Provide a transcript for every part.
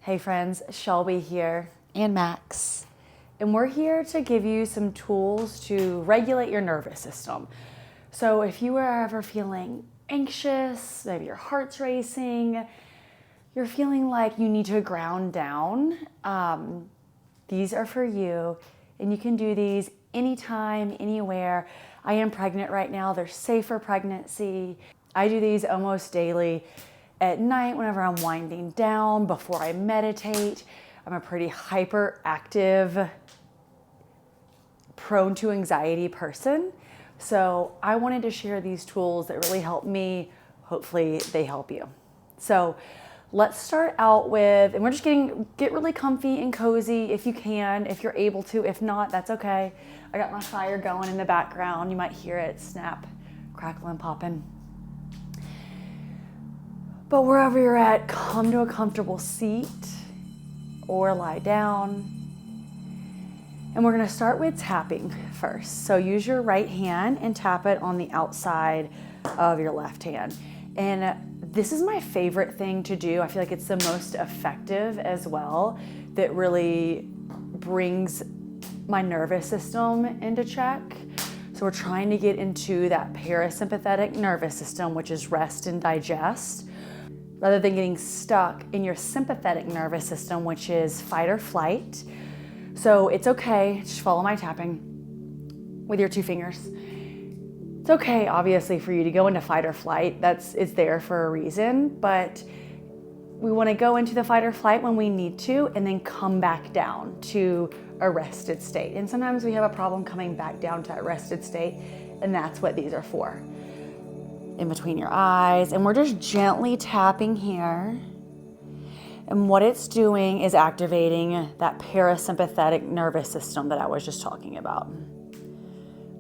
Hey friends, Shelby here, and Max. And we're here to give you some tools to regulate your nervous system. So if you are ever feeling anxious, maybe your heart's racing, you're feeling like you need to ground down, these are for you. And you can do these anytime, anywhere. I am pregnant right now. They're safe for pregnancy. I do these almost daily at night whenever I'm winding down, before I meditate. I'm a pretty hyperactive, prone to anxiety person. So I wanted to share these tools that really help me. Hopefully they help you. So let's start out with, and we're just get really comfy and cozy if you can, if you're able to. If not, that's okay. I got my fire going in the background. You might hear it snap, crackle, and popping. But wherever you're at, come to a comfortable seat or lie down. And we're gonna start with tapping first. So use your right hand and tap it on the outside of your left hand. And this is my favorite thing to do. I feel like it's the most effective as well, that really brings my nervous system into check. So we're trying to get into that parasympathetic nervous system, which is rest and digest, rather than getting stuck in your sympathetic nervous system, which is fight or flight. So it's okay, just follow my tapping with your two fingers. It's okay, obviously, for you to go into fight or flight. It's there for a reason, but we want to go into the fight or flight when we need to, and then come back down to a rested state. And sometimes we have a problem coming back down to a rested state, and that's what these are for. In between your eyes, and we're just gently tapping here. And what it's doing is activating that parasympathetic nervous system that I was just talking about.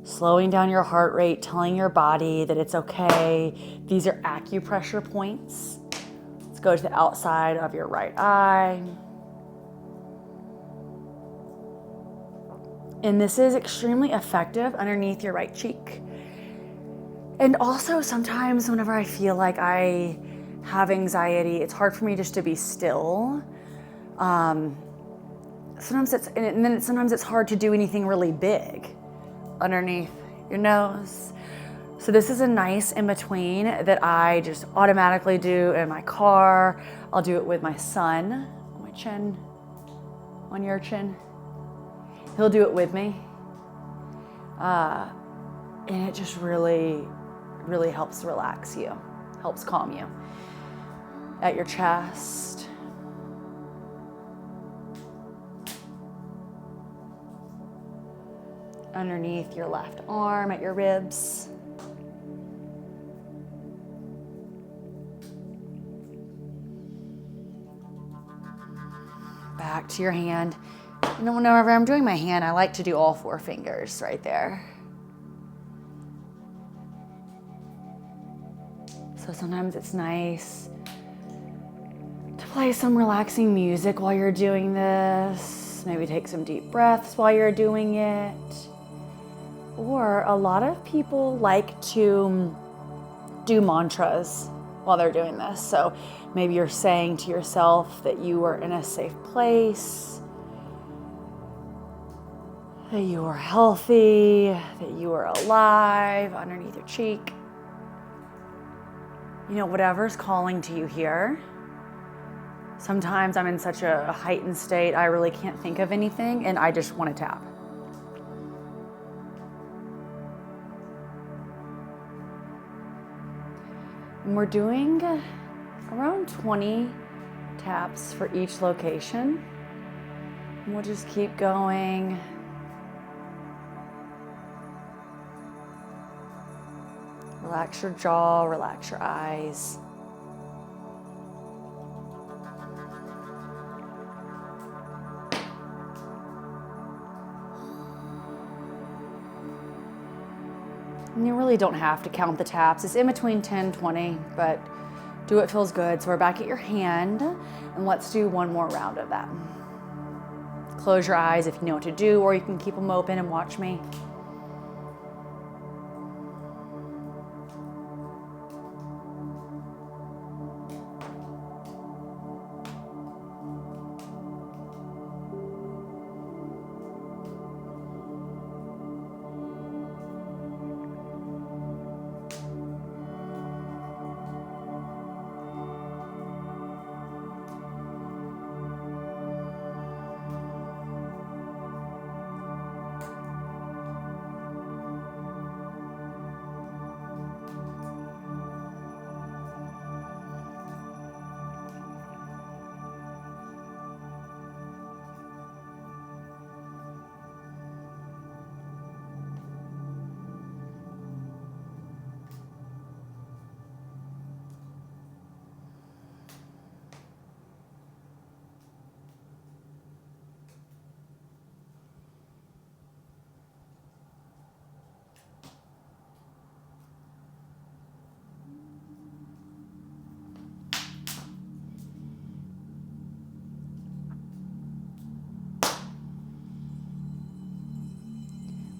Slowing down your heart rate, telling your body that it's okay. These are acupressure points. Let's go to the outside of your right eye. And this is extremely effective underneath your right cheek. And also sometimes whenever I feel like I have anxiety, it's hard for me just to be still. Sometimes it's hard to do anything really big underneath your nose. So this is a nice in between that I just automatically do in my car. I'll do it with my son, on my chin, on your chin. He'll do it with me. And it just really helps relax you, helps calm you. At your chest. Underneath your left arm, at your ribs. Back to your hand. And then whenever I'm doing my hand, I like to do all four fingers right there. So sometimes it's nice to play some relaxing music while you're doing this. Maybe take some deep breaths while you're doing it. Or a lot of people like to do mantras while they're doing this. So maybe you're saying to yourself that you are in a safe place, that you are healthy, that you are alive underneath your cheek. You know, whatever's calling to you here. Sometimes I'm in such a heightened state, I really can't think of anything, and I just want to tap. And we're doing around 20 taps for each location. And we'll just keep going. Relax your jaw, relax your eyes. And you really don't have to count the taps. It's in between 10, 20, but do what feels good. So we're back at your hand, and let's do one more round of that. Close your eyes if you know what to do, or you can keep them open and watch me.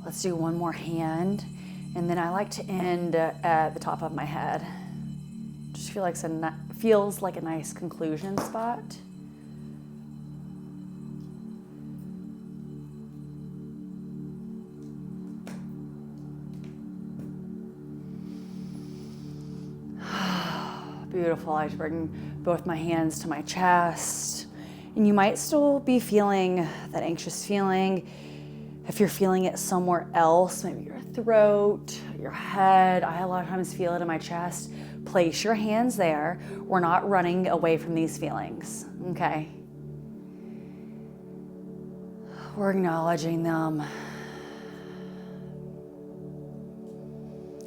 Let's do one more hand. And then I like to end at the top of my head. Just feels like a nice conclusion spot. Beautiful. I just bring both my hands to my chest. And you might still be feeling that anxious feeling. If you're feeling it somewhere else, maybe your throat, your head, I a lot of times feel it in my chest. Place your hands there. We're not running away from these feelings, okay? We're acknowledging them.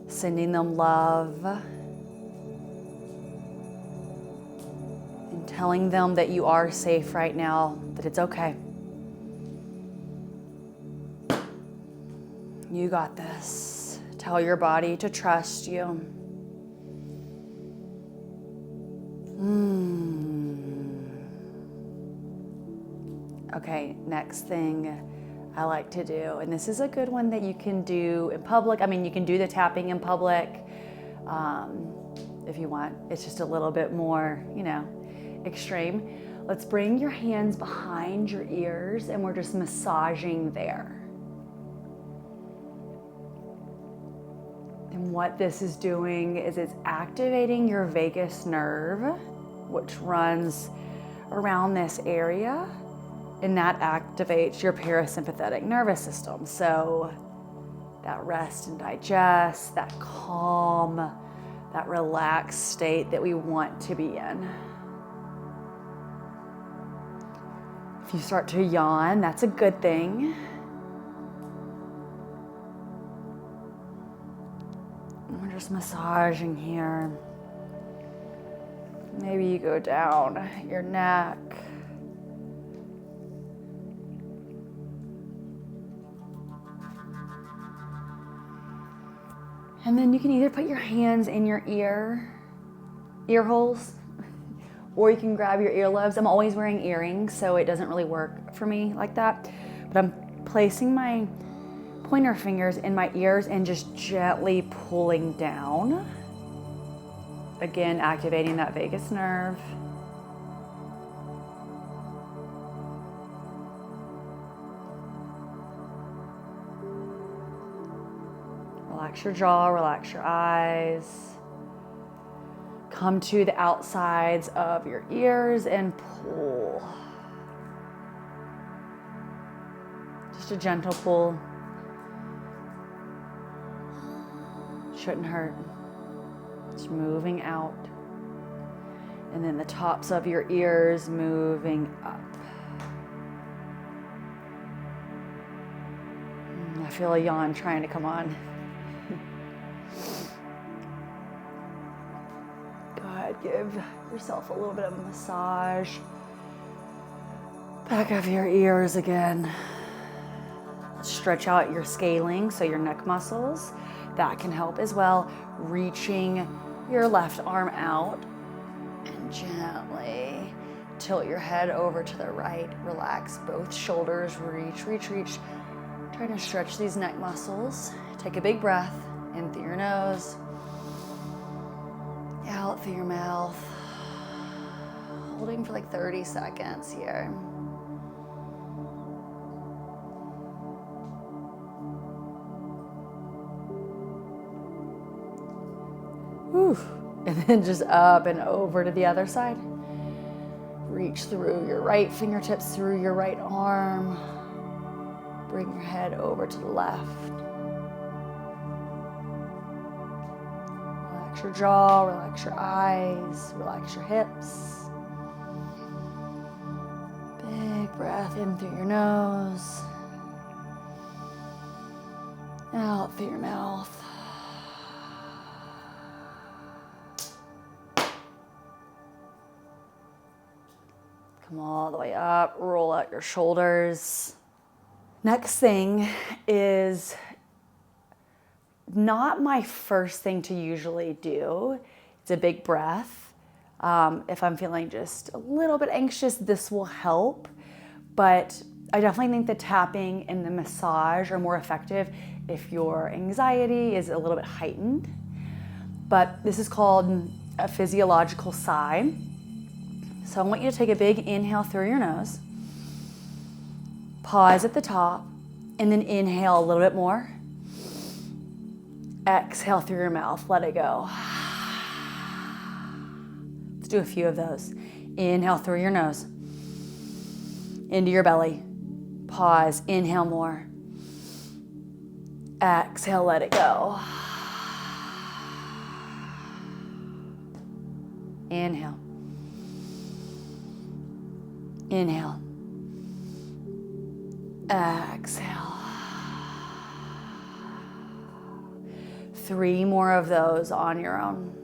Sending them love. And telling them that you are safe right now, that it's okay. You got this. Tell your body to trust you. Okay, next thing I like to do, and this is a good one that you can do in public. I mean, you can do the tapping in public if you want. It's just a little bit more, extreme. Let's bring your hands behind your ears and we're just massaging there. And what this is doing is it's activating your vagus nerve, which runs around this area, and that activates your parasympathetic nervous system. So that rest and digest, that calm, that relaxed state that we want to be in. If you start to yawn, that's a good thing. We're just massaging here. Maybe you go down your neck. And then you can either put your hands in your ear holes, or you can grab your earlobes. I'm always wearing earrings, so it doesn't really work for me like that. But I'm placing my pointer fingers in my ears and just gently pulling down. Again, activating that vagus nerve. Relax your jaw, relax your eyes. Come to the outsides of your ears and pull. Just a gentle pull. Shouldn't hurt. Just moving out. And then the tops of your ears moving up. I feel a yawn trying to come on. Good. Give yourself a little bit of a massage. Back of your ears again. Stretch out your scaling, so your neck muscles. That can help as well. Reaching your left arm out and gently tilt your head over to the right. Relax both shoulders. Reach, reach, reach. Trying to stretch these neck muscles. Take a big breath in through your nose, out through your mouth. Holding for like 30 seconds here. Whew. And then just up and over to the other side. Reach through your right fingertips, through your right arm. Bring your head over to the left. Relax your jaw, relax your eyes, relax your hips. Big breath in through your nose. Out through your mouth. Come all the way up, roll out your shoulders. Next thing is not my first thing to usually do. It's a big breath. If I'm feeling just a little bit anxious, this will help. But I definitely think the tapping and the massage are more effective if your anxiety is a little bit heightened. But this is called a physiological sigh. So I want you to take a big inhale through your nose, pause at the top, and then inhale a little bit more. Exhale through your mouth, let it go. Let's do a few of those. Inhale through your nose, into your belly. Pause, inhale more. Exhale, let it go. Inhale. Inhale. Exhale. 3 more of those on your own.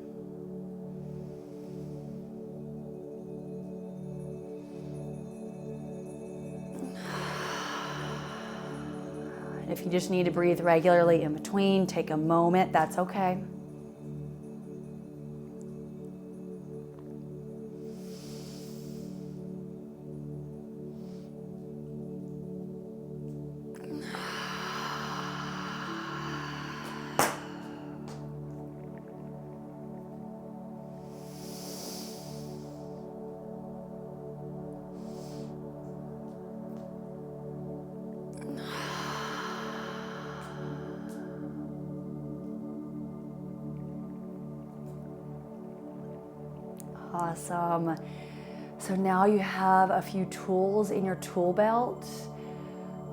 If you just need to breathe regularly in between, take a moment, that's okay. Awesome. So now you have a few tools in your tool belt.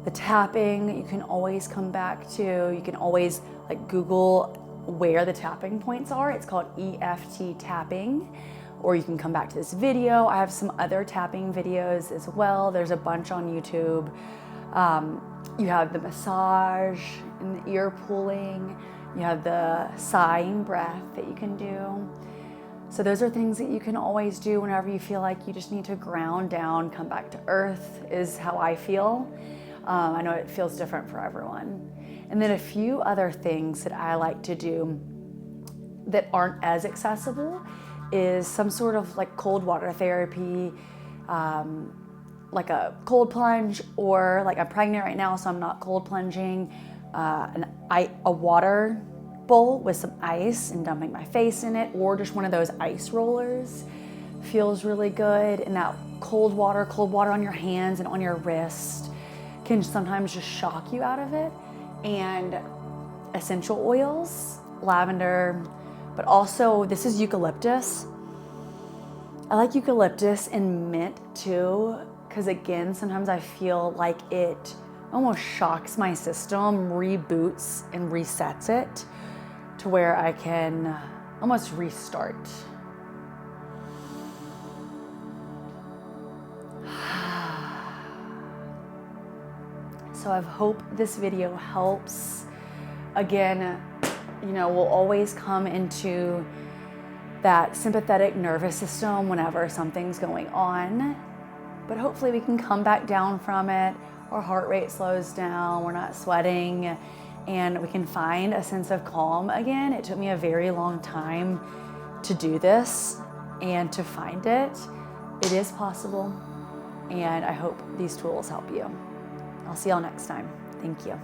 The tapping, you can always come back to. You can always Google where the tapping points are. It's called EFT tapping. Or you can come back to this video. I have some other tapping videos as well. There's a bunch on YouTube. You have the massage and the ear pulling. You have the sighing breath that you can do. So those are things that you can always do whenever you feel like you just need to ground down, come back to earth, is how I feel. I know it feels different for everyone. And then a few other things that I like to do that aren't as accessible is some sort of cold water therapy, like a cold plunge, or I'm pregnant right now, so I'm not cold plunging, a water bowl with some ice and dumping my face in it, or just one of those ice rollers feels really good. And that cold water on your hands and on your wrist can sometimes just shock you out of it. And essential oils, lavender, but also this is eucalyptus. I like eucalyptus and mint too, because again, sometimes I feel like it almost shocks my system, reboots and resets it to where I can almost restart. So I hope this video helps. Again, we'll always come into that sympathetic nervous system whenever something's going on, but hopefully we can come back down from it. Our heart rate slows down, we're not sweating, and we can find a sense of calm again. It took me a very long time to do this and to find it. It is possible, and I hope these tools help you. I'll see y'all next time. Thank you.